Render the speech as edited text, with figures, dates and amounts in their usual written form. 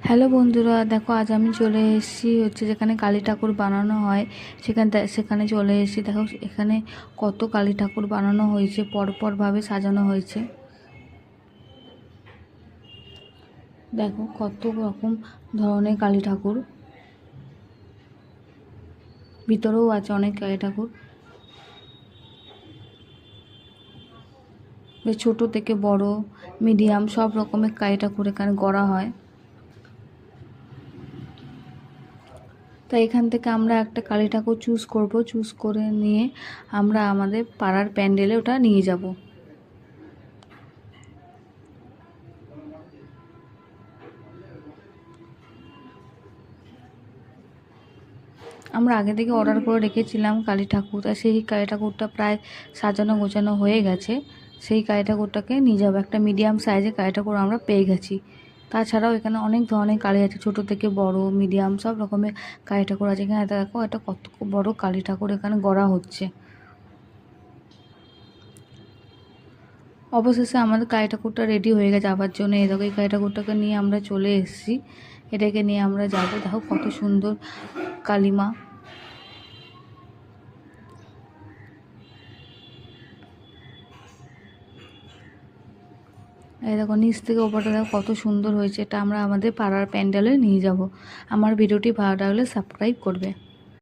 Hello বন্ধুরা, দেখো আজ আমি চলে এসেছি যেখানে কালী ঠাকুর বানানো হয় সেখানে চলে এসেছি। দেখো এখানে কত কালী ঠাকুর বানানো হয়েছে, পরপরভাবে সাজানো হয়েছে। দেখো কত রকম ধরনের কালী ঠাকুর, ভিতরেও আছে অনেক কালী ঠাকুর, ছোট থেকে বড়, মিডিয়াম সব রকমের কালী ঠাকুর এখানে গড়া হয়। তাই এখান থেকে আমরা একটা কালী ঠাকুর চুজ করে নিয়ে আমরা আমাদের পাড়ার প্যান্ডেলে ওটা নিয়ে যাব। আমরা আগে থেকে অর্ডার করে রেখেছিলাম কালী ঠাকুর, আর সেই কালী ঠাকুরটা প্রায় সাজানো গোছানো হয়ে গেছে। সেই কালী ঠাকুরটাকে নিয়ে যাবো। একটা মিডিয়াম সাইজের কালী ঠাকুর আমরা পেয়ে গেছি। তাছাড়াও এখানে অনেক ধরনের কালী আছে, ছোট থেকে বড়, মিডিয়াম সব রকমের কালী ঠাকুর আছে। এখানে দেখো এটা কত বড় কালী ঠাকুর এখানে গড়া হচ্ছে। অবশেষে আমাদের কালী ঠাকুরটা রেডি হয়ে গেছে যাওয়ার জন্য। এই দেখো এই কালী ঠাকুরটাকে নিয়ে আমরা চলে এসেছি, এটাকে নিয়ে আমরা যাবো। দেখো কত সুন্দর কালীমা। এই দেখো নিচ থেকে ওপরটা দেখো কত সুন্দর হয়েছে। এটা আমরা আমাদের পাড়ার প্যান্ডেলে নিয়ে যাব। আমার ভিডিওটি ভালো লাগলে সাবস্ক্রাইব করবে।